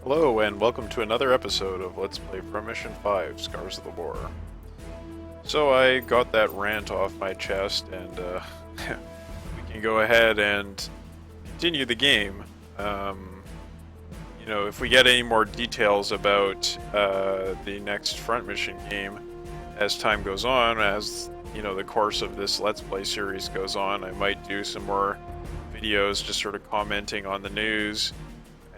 Hello and welcome to another episode of Let's Play Front Mission 5, Scars of the War. So I got that rant off my chest and we can go ahead and continue the game. If we get any more details about the next Front Mission game as time goes on, as the course of this Let's Play series goes on, I might do some more videos just sort of commenting on the news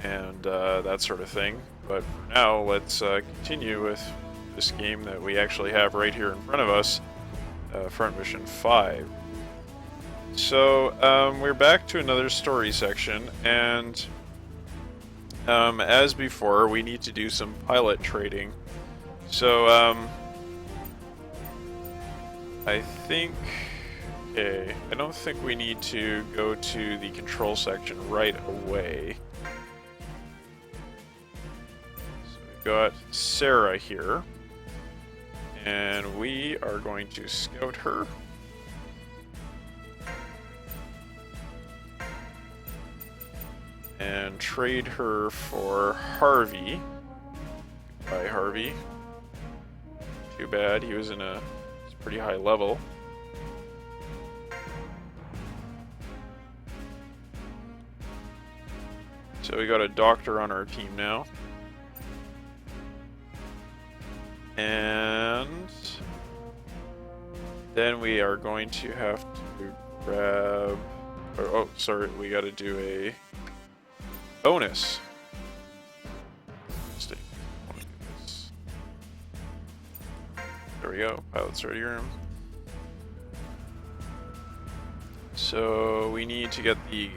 and that sort of thing. But for now, let's continue with this game that we actually have right here in front of us, Front Mission 5. So we're back to another story section, and as before, we need to do some pilot trading. So I think, okay, I don't think we need to go to the control section right away. Got Sarah here, and we are going to scout her. And trade her for Harvey. Goodbye, Harvey. Too bad, he was in a pretty high level. So we got a doctor on our team now. And then we are going to have to grab, oh sorry, we got to do a bonus. There we go, pilot's ready room. So we need to get the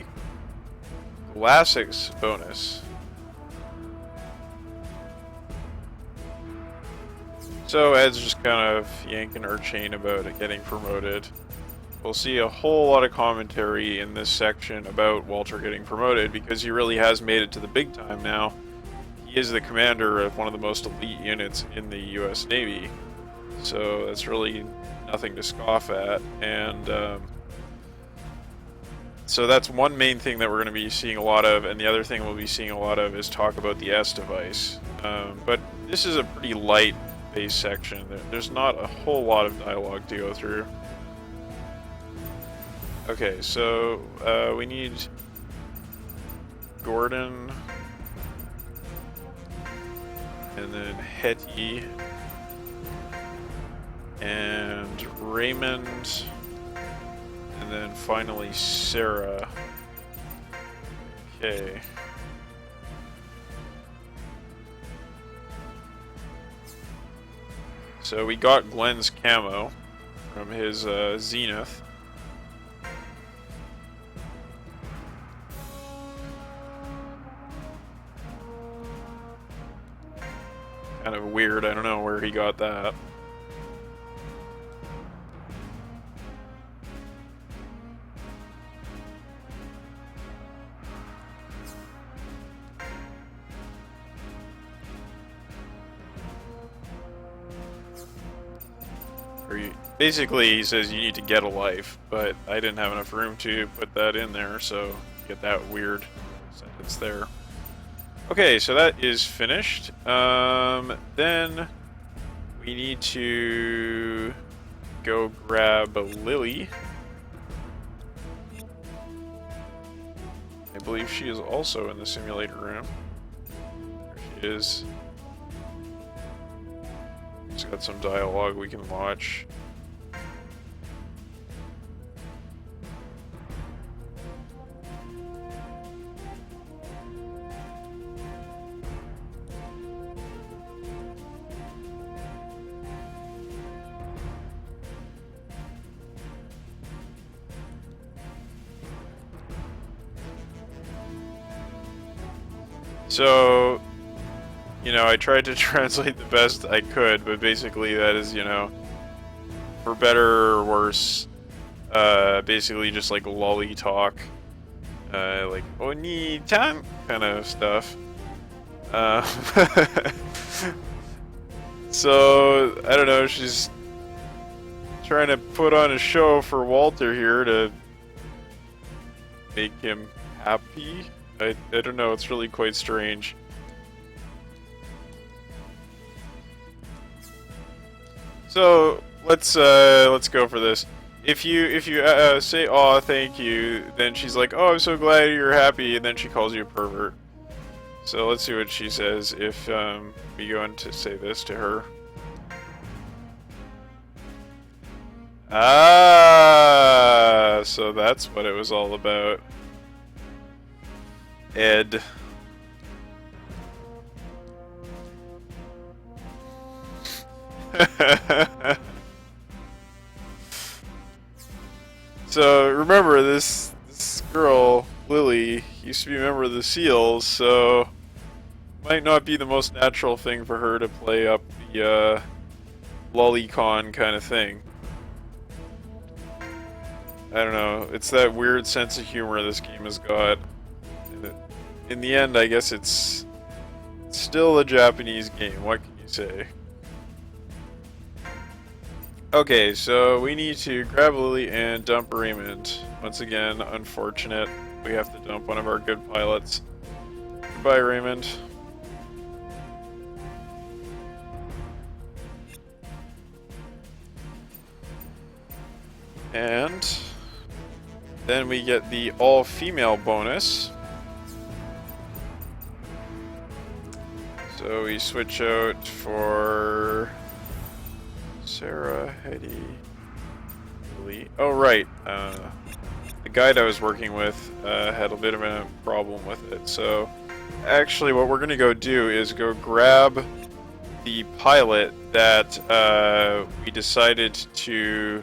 classics bonus. So Ed's just kind of yanking her chain about it getting promoted. We'll see a whole lot of commentary in this section about Walter getting promoted because he really has made it to the big time now. He is the commander of one of the most elite units in the US Navy. So that's really nothing to scoff at. And so that's one main thing that we're going to be seeing a lot of, and the other thing we'll be seeing a lot of is talk about the S device. But this is a pretty light base section. There's not a whole lot of dialogue to go through. Okay, so we need Gordon, and then Hetty, and Raymond, and then finally Sarah. Okay. So we got Glenn's camo from his Zenith. Kind of weird, I don't know where he got that. Basically, he says you need to get a life, but I didn't have enough room to put that in there, so get that weird sentence there. Okay, so that is finished. Then we need to go grab Lily. I believe she is also in the simulator room. There she is. It's got some dialogue we can watch. So, I tried to translate the best I could, but basically that is, for better or worse, basically just like lolly talk, like oni-chan kind of stuff. So, I don't know, she's trying to put on a show for Walter here to make him happy. I don't know, it's really quite strange. So let's go for this. If you say "aw, thank you," then she's like, "Oh, I'm so glad you're happy," and then she calls you a pervert. So let's see what she says if we go in to say this to her. Ah, so that's what it was all about. Ed. So remember, this girl Lily used to be a member of the SEALs, so might not be the most natural thing for her to play up the lolicon kind of thing. I don't know. It's that weird sense of humor this game has got. In the end, I guess it's still a Japanese game. What can you say? Okay, so we need to grab Lily and dump Raymond. Once again, unfortunate. We have to dump one of our good pilots. Goodbye, Raymond. And then we get the all-female bonus. So we switch out for Sarah, Hetty, Lily. Oh, right. The guide I was working with had a bit of a problem with it. So actually what we're going to go do is go grab the pilot that we decided to,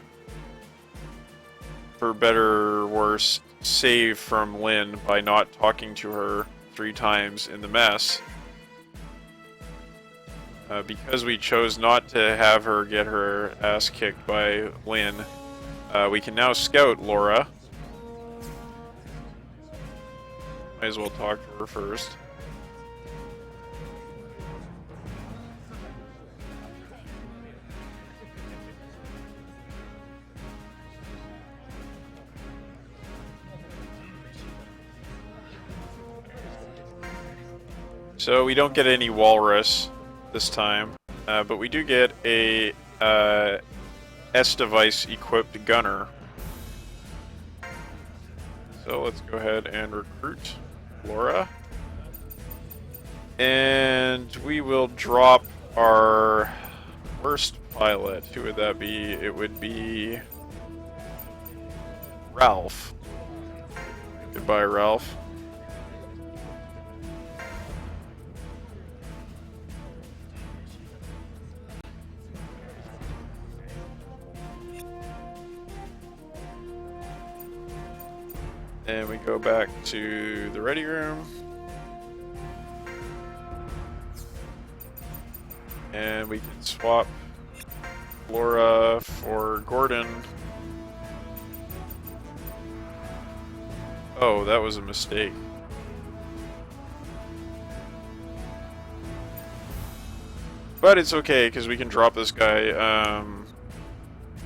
for better or worse, save from Lynn by not talking to her 3 times in the mess. Because we chose not to have her get her ass kicked by Lynn, we can now scout Laura. Might as well talk to her first. So we don't get any walrus this time, but we do get a S-device equipped gunner. So let's go ahead and recruit Laura. And we will drop our worst pilot. Who would that be? It would be Ralph. Goodbye, Ralph. And we go back to the ready room. And we can swap Laura for Gordon. Oh, that was a mistake. But it's okay, because we can drop this guy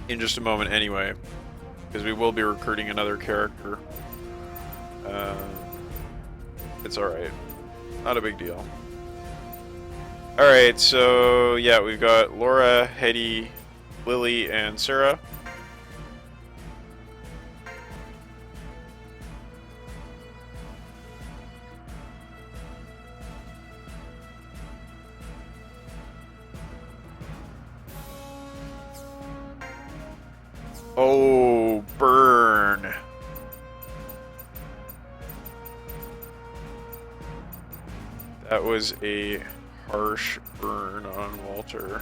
in just a moment anyway. Because we will be recruiting another character. It's alright. Not a big deal. Alright, so yeah, we've got Laura, Hetty, Lily, and Sarah. Oh, burn. That was a harsh burn on Walter.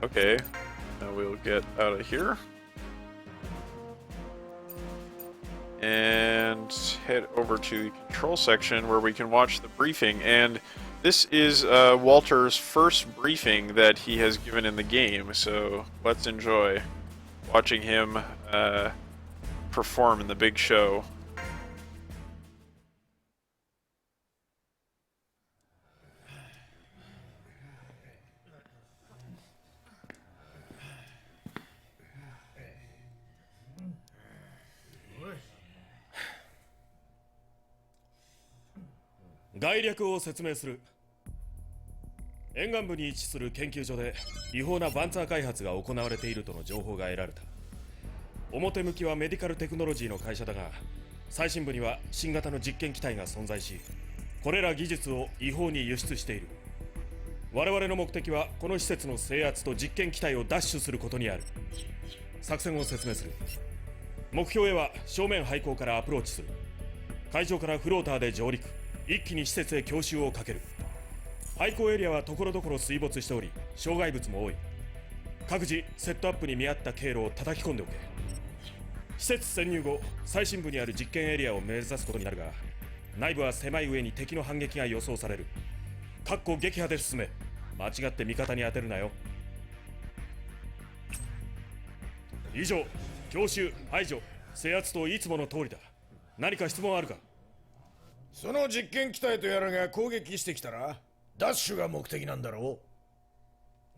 Okay. Now we'll get out of here. And head over to the control section where we can watch the briefing. And this is Walter's first briefing that he has given in the game, so let's enjoy watching him perform in the big show. 沿岸部に位置する研究所で違法なバンツァー開発が行われているとの情報が得られた。表向きはメディカルテクノロジーの会社だが、最深部には新型の実験機体が存在し、これら技術を違法に輸出している。我々の目的はこの施設の制圧と実験機体を奪取することにある。作戦を説明する。目標へは正面廃港からアプローチする。海上からフローターで上陸、一気に施設へ強襲をかける。廃港エリアは所々水没しており、障害物も多い。各自セットアップに見合った経路を叩き込んでおけ。施設潜入後、最深部にある実験エリアを目指すことになるが、内部は狭い上に敵の反撃が予想される。確固撃破で進め。間違って味方に当てるなよ。以上、強襲、排除、制圧といつもの通りだ。何か質問あるか？その実験機体とやらが攻撃してきたらダッシュが目的なんだろ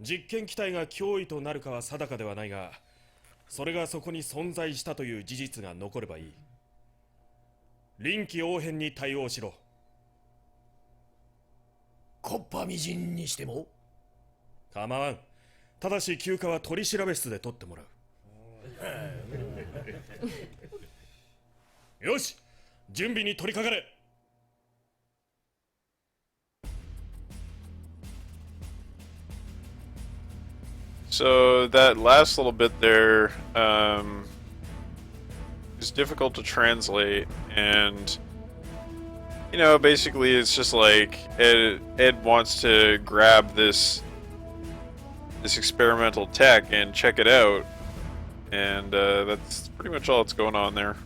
う。実験機体が脅威となるかは定かではないが、それがそこに存在したという事実が残ればいい。臨機応変に対応しろ。コッパみじんにしても構わん。ただし休暇は取り調べ室で取ってもらう。よし、準備に取り掛かれ。So that last little bit there is difficult to translate, and basically it's just like Ed wants to grab this experimental tech and check it out, and that's pretty much all that's going on there.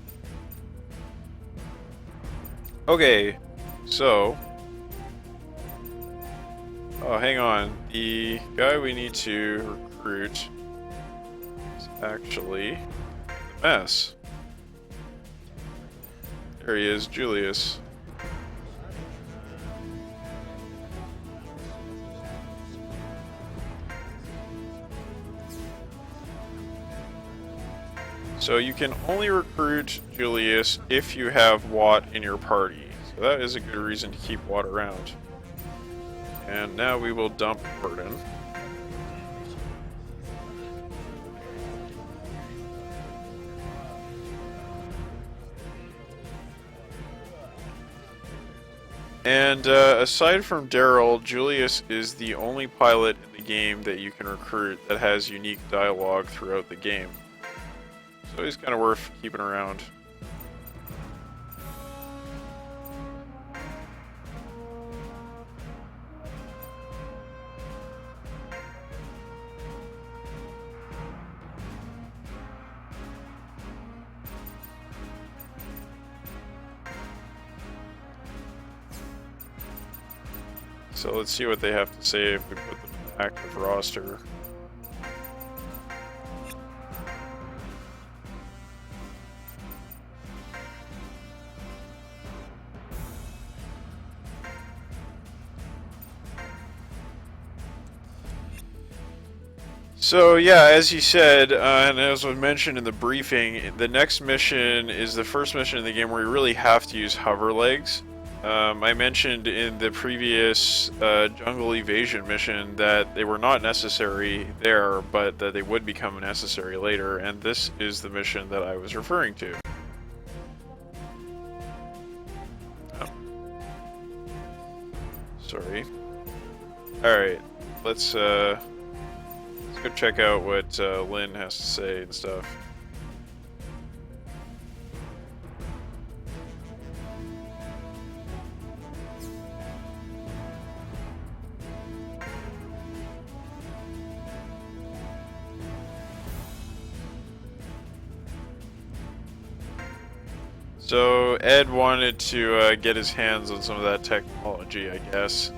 Okay, so oh, hang on. The guy we need to recruit is actually the mess. There he is, Julius. So you can only recruit Julius if you have Watt in your party. So that is a good reason to keep Watt around. And now we will dump Burden. And aside from Daryl, Julius is the only pilot in the game that you can recruit that has unique dialogue throughout the game. So he's kind of worth keeping around. So let's see what they have to say if we put them in the active roster. So yeah, as you said, and as was mentioned in the briefing, the next mission is the first mission in the game where you really have to use hover legs. I mentioned in the previous jungle evasion mission that they were not necessary there, but that they would become necessary later, and this is the mission that I was referring to. Oh. Sorry. Alright, let's go check out what Lynn has to say and stuff. So Ed wanted to get his hands on some of that technology, I guess.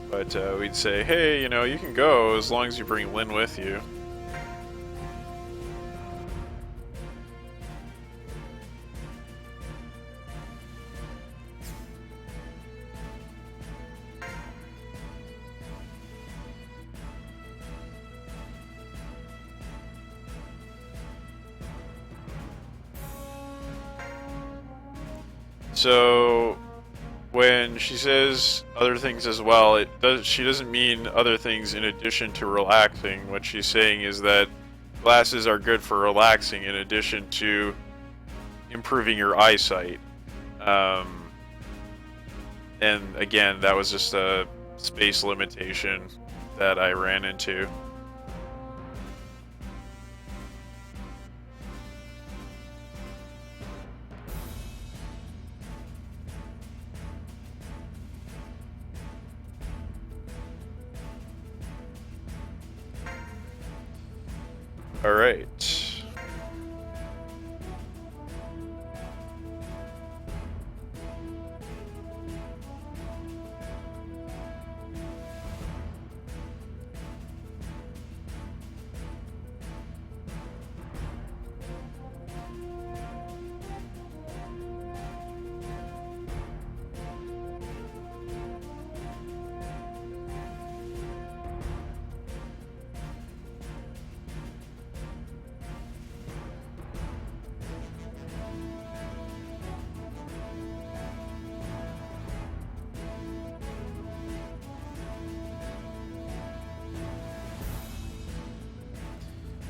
But we'd say, hey, you can go as long as you bring Lynn with you. So when she says other things as well, she doesn't mean other things in addition to relaxing. What she's saying is that glasses are good for relaxing in addition to improving your eyesight. And again, that was just a space limitation that I ran into. All right.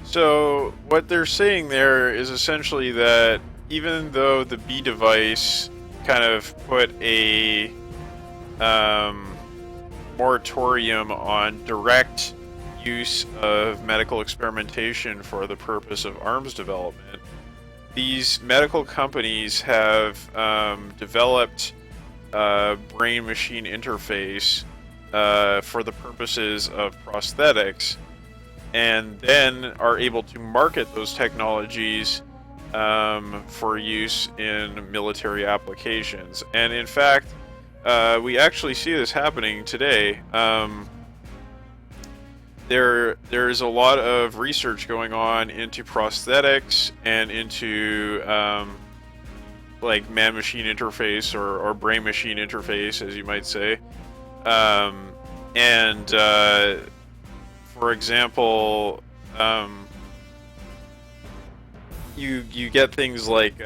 So what they're saying there is essentially that even though the B device kind of put a moratorium on direct use of medical experimentation for the purpose of arms development, these medical companies have developed a brain-machine interface for the purposes of prosthetics, and then are able to market those technologies for use in military applications. And in fact, we actually see this happening today. There's a lot of research going on into prosthetics and into like man-machine interface or brain-machine interface, as you might say. For example, you get things like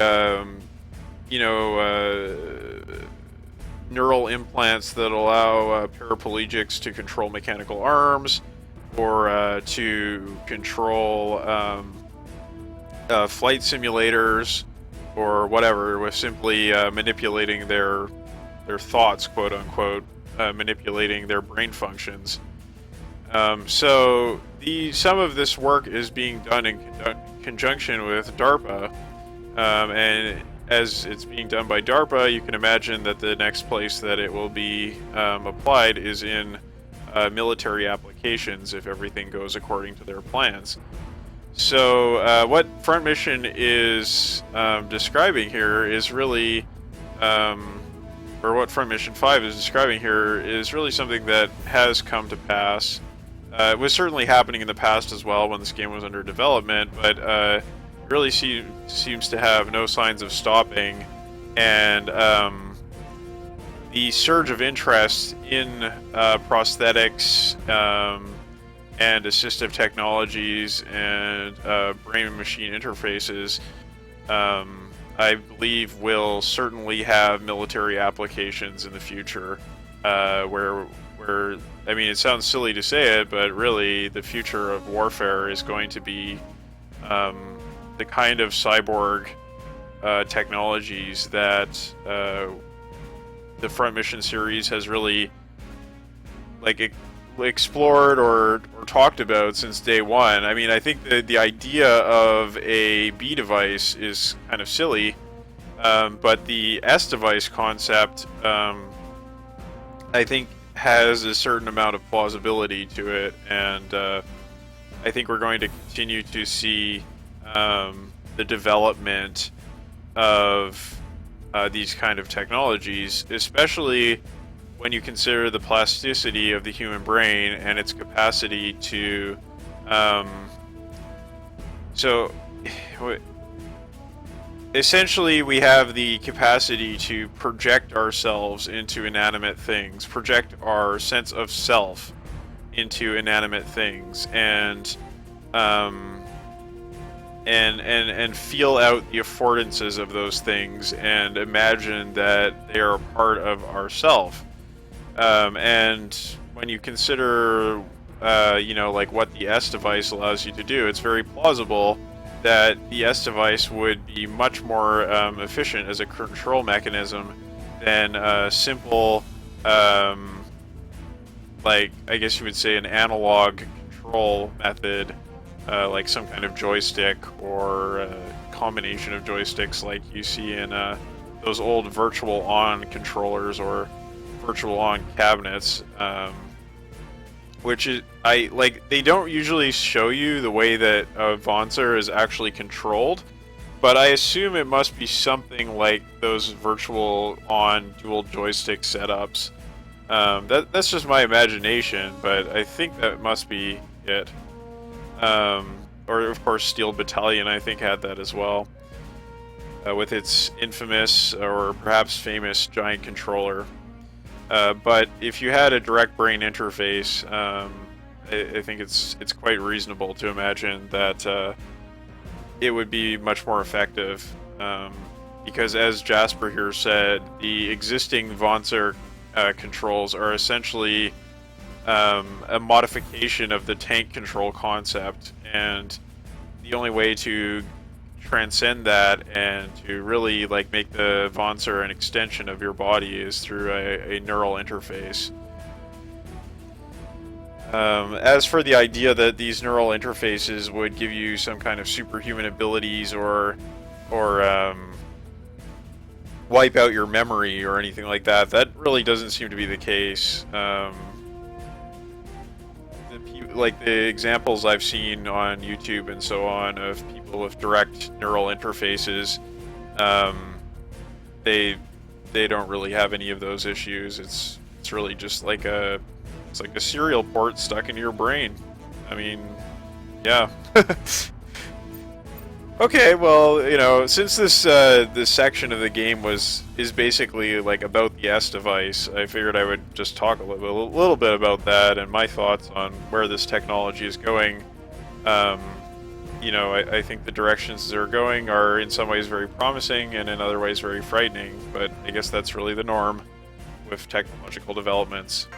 neural implants that allow paraplegics to control mechanical arms, or to control flight simulators, or whatever, with simply manipulating their thoughts, quote unquote, manipulating their brain functions. So some of this work is being done in conjunction with DARPA, and as it's being done by DARPA, you can imagine that the next place that it will be applied is in military applications if everything goes according to their plans. So what Front Mission is describing here is really, or what Front Mission 5 is describing here is really something that has come to pass. It was certainly happening in the past as well when this game was under development, but it really seems to have no signs of stopping. And the surge of interest in prosthetics and assistive technologies and brain-machine interfaces, I believe, will certainly have military applications in the future, where I mean, it sounds silly to say it, but really the future of warfare is going to be the kind of cyborg technologies that the Front Mission series has really explored or talked about since day one. I mean, I think the idea of a B device is kind of silly, but the S device concept, I think, has a certain amount of plausibility to it, and I think we're going to continue to see the development of these kind of technologies, especially when you consider the plasticity of the human brain and its capacity to essentially, we have the capacity to project ourselves into inanimate things, project our sense of self into inanimate things, and and feel out the affordances of those things and imagine that they are a part of ourself. And when you consider, like what the S device allows you to do, it's very plausible that the S device would be much more efficient as a control mechanism than a simple, like I guess you would say, an analog control method, like some kind of joystick or a combination of joysticks like you see in those old virtual on controllers or virtual on cabinets, which is, they don't usually show you the way that a Vonser is actually controlled, but I assume it must be something like those virtual on dual joystick setups. That's just my imagination, but I think that must be it. Or of course Steel Battalion, I think, had that as well, with its infamous or perhaps famous giant controller. But if you had a direct brain interface, I think it's quite reasonable to imagine that it would be much more effective, because as Jasper here said, the existing Vonser controls are essentially a modification of the tank control concept, and the only way to transcend that and to really like make the Vonser an extension of your body is through a neural interface. As for the idea that these neural interfaces would give you some kind of superhuman abilities or wipe out your memory or anything like that, that really doesn't seem to be the case. Like the examples I've seen on YouTube and so on of people with direct neural interfaces, they don't really have any of those issues. It's really just like it's like a serial port stuck into your brain. I mean, yeah. Okay, well, since this section of the game is basically like about the S device, I figured I would just talk a little bit about that and my thoughts on where this technology is going. I think the directions they're going are in some ways very promising and in other ways very frightening, but I guess that's really the norm with technological developments.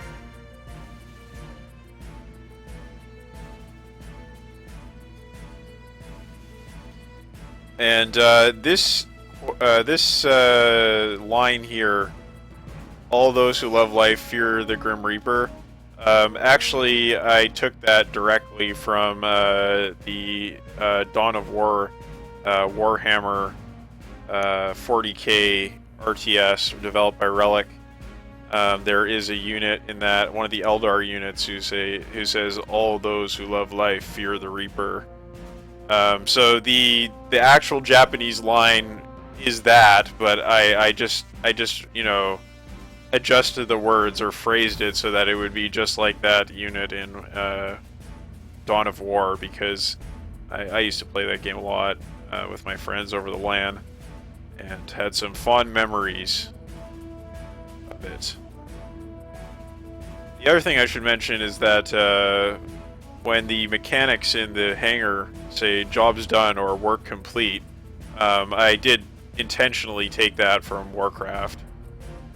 And this line here, all those who love life fear the Grim Reaper. Actually, I took that directly from the Dawn of War Warhammer 40k RTS developed by Relic. There is a unit in that, one of the Eldar units, who says, all those who love life fear the Reaper. So the actual Japanese line is that, but I just adjusted the words or phrased it so that it would be just like that unit in Dawn of War, because I used to play that game a lot with my friends over the LAN and had some fond memories of it. The other thing I should mention is that when the mechanics in the hangar say job's done or work complete, I did intentionally take that from Warcraft.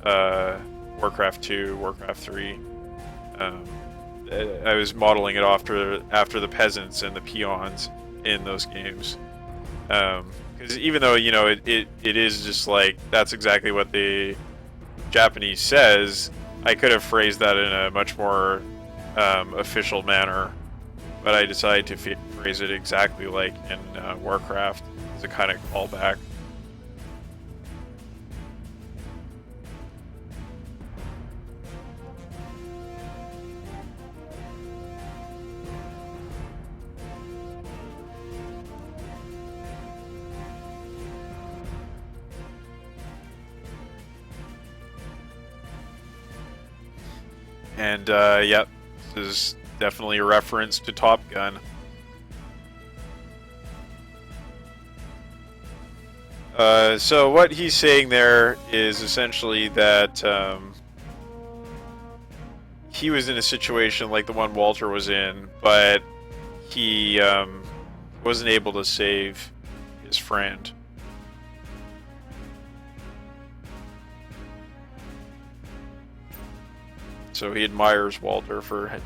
Warcraft 2, Warcraft 3. I was modeling it after the peasants and the peons in those games. Because even though, it is just like, that's exactly what the Japanese says, I could have phrased that in a much more official manner, but I decided to phrase it exactly like in Warcraft as a kind of callback. And yep, this is definitely a reference to Top Gun. So what he's saying there is essentially that he was in a situation like the one Walter was in, but he wasn't able to save his friend. So he admires Walter for,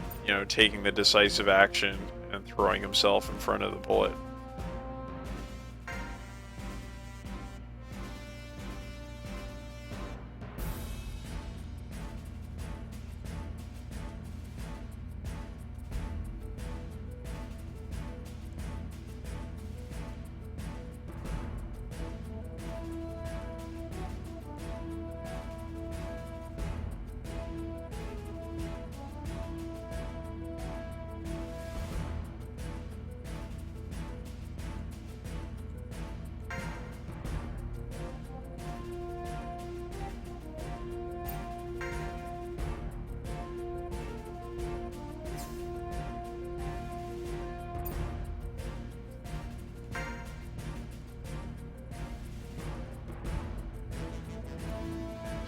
taking the decisive action and throwing himself in front of the bullet.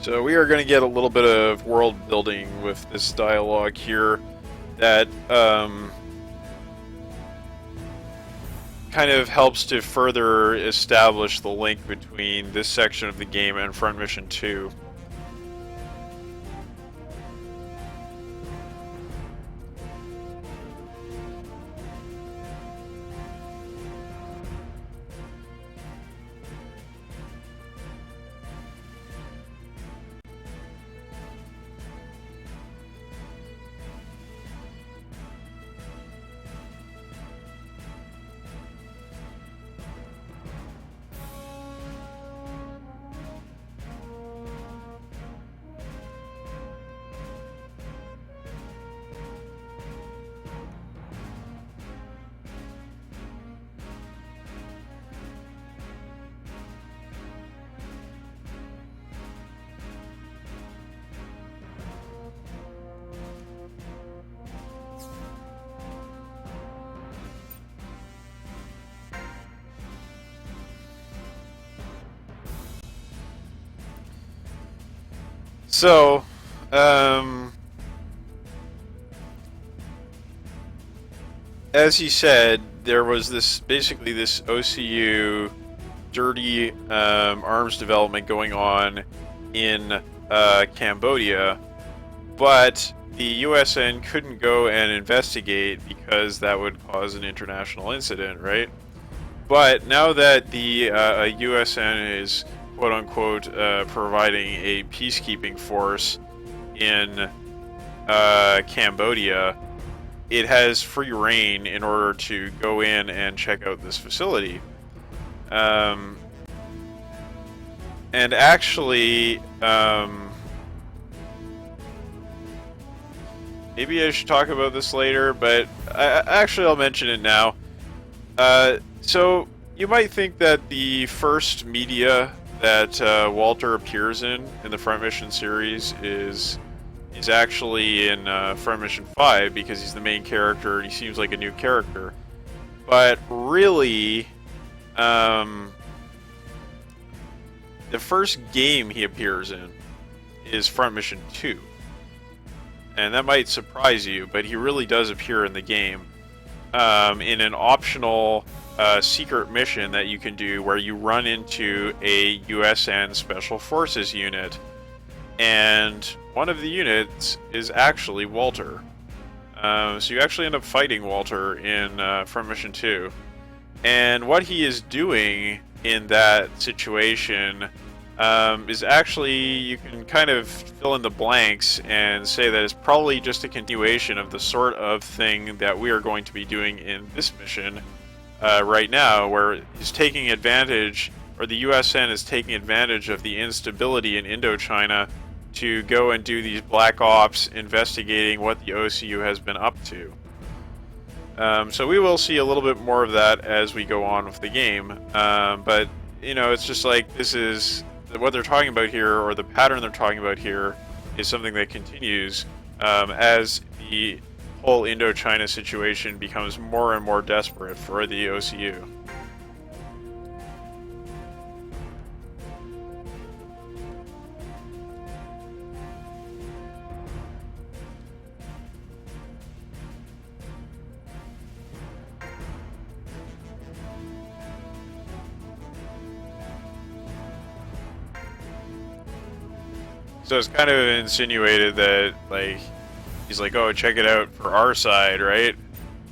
So we are going to get a little bit of world building with this dialogue here that kind of helps to further establish the link between this section of the game and Front Mission 2. So, as he said, there was this OCU dirty arms development going on in Cambodia, but the USN couldn't go and investigate because that would cause an international incident, right? But now that the USN is quote-unquote providing a peacekeeping force in Cambodia, it has free reign in order to go in and check out this facility. And actually, maybe I should talk about this later, but I'll mention it now. So you might think that the first media that Walter appears in the Front Mission series is actually in Front Mission 5 because he's the main character and he seems like a new character. But really, the first game he appears in is Front Mission 2. And that might surprise you, but he really does appear in the game in an optional secret mission that you can do where you run into a USN Special Forces unit, and one of the units is actually Walter. So you actually end up fighting Walter in Front Mission 2. And what he is doing in that situation is actually, you can kind of fill in the blanks and say that it's probably just a continuation of the sort of thing that we are going to be doing in this mission right now, where he's taking advantage, or the USN is taking advantage of the instability in Indochina to go and do these black ops investigating what the OCU has been up to. So we will see a little bit more of that as we go on with the game, but it's just like, this is what they're talking about here, or the pattern they're talking about here, is something that continues as the whole Indochina situation becomes more and more desperate for the OCU. So it's kind of insinuated that, like, he's like, oh, check it out for our side, right?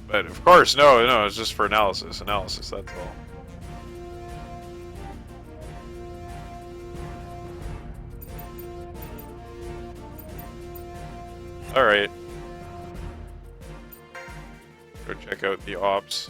But of course, no, it's just for analysis, that's all. Alright. Go check out the ops.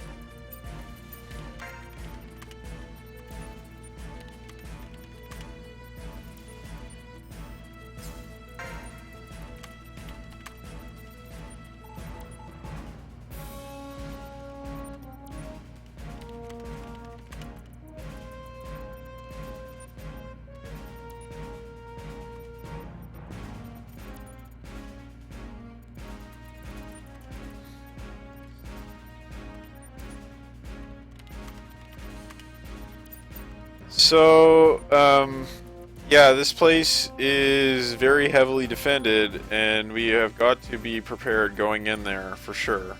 So, yeah, this place is very heavily defended, and we have got to be prepared going in there for sure.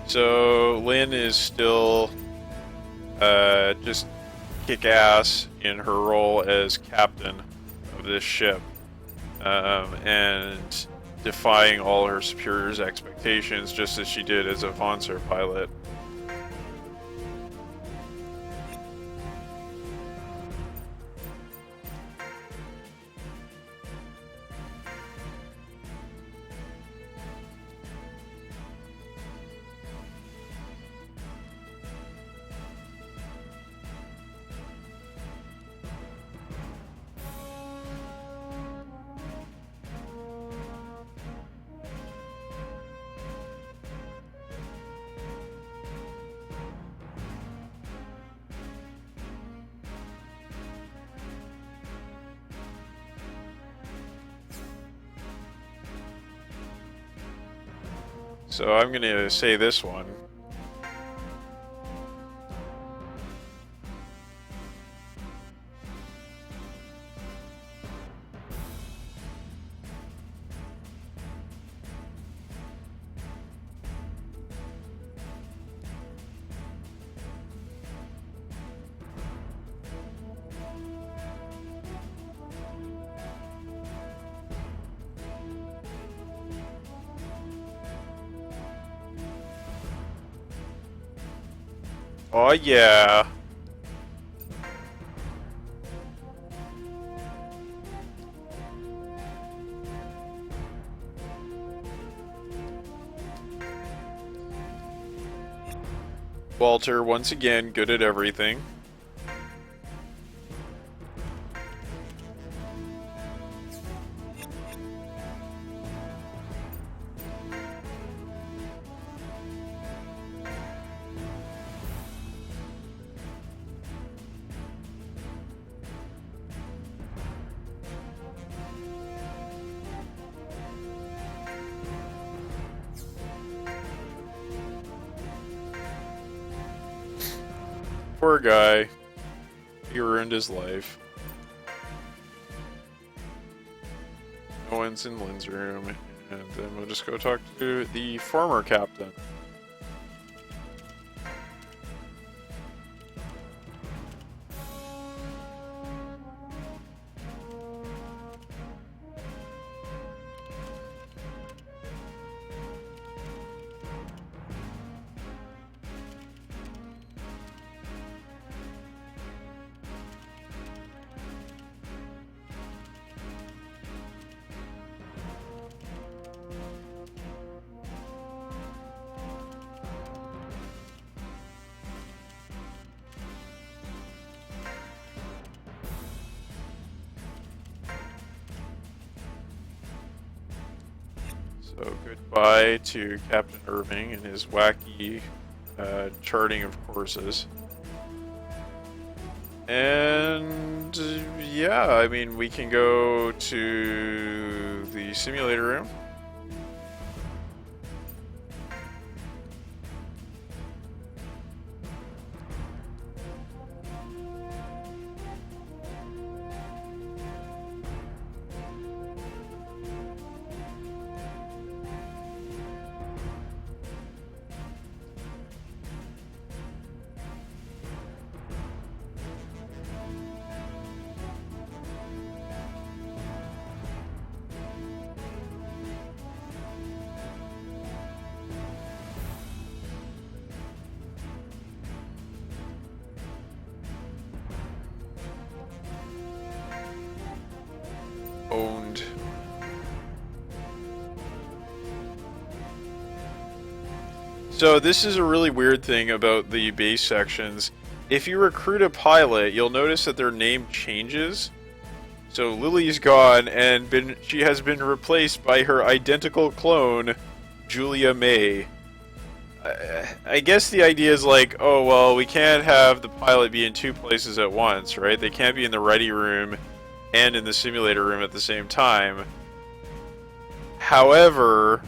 So Lynn is still just kick ass in her role as captain of this ship, and defying all her superiors' expectations, just as she did as a Vonser pilot. So I'm gonna say this one. Oh yeah. Walter, once again, good at everything. Poor guy. He ruined his life. Owen's in Lynn's room, and then we'll just go talk to the former captain. So goodbye to Captain Irving and his wacky charting of courses. And yeah, I mean, we can go to the simulator room. Owned. So this is a really weird thing about the base sections. If you recruit a pilot, you'll notice that their name changes. So Lily's gone, and she has been replaced by her identical clone, Julia May. I guess the idea is like, oh well, we can't have the pilot be in two places at once, right? They can't be in the ready room and in the simulator room at the same time. However,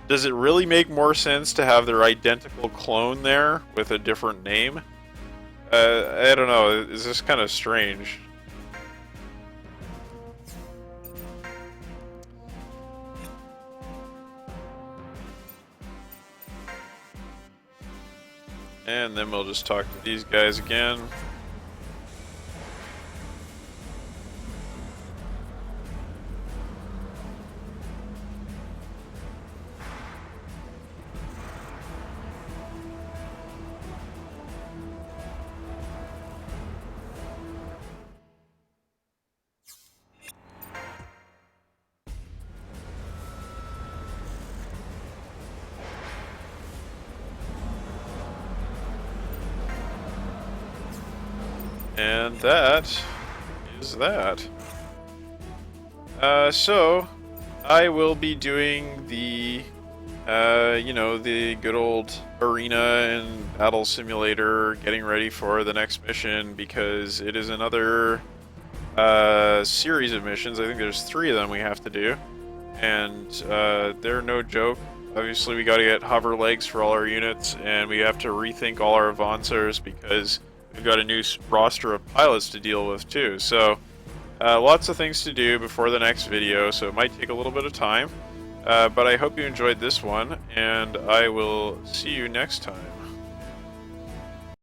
does it really make more sense to have their identical clone there with a different name? I don't know, is this kind of strange? And then we'll just talk to these guys again. And that is that. So I will be doing the, the good old arena and battle simulator, getting ready for the next mission, because it is another series of missions. I think there's 3 of them we have to do, and they're no joke. Obviously, we got to get hover legs for all our units, and we have to rethink all our avancers because we've got a new roster of pilots to deal with too. So lots of things to do before the next video, so it might take a little bit of time. But I hope you enjoyed this one, and I will see you next time.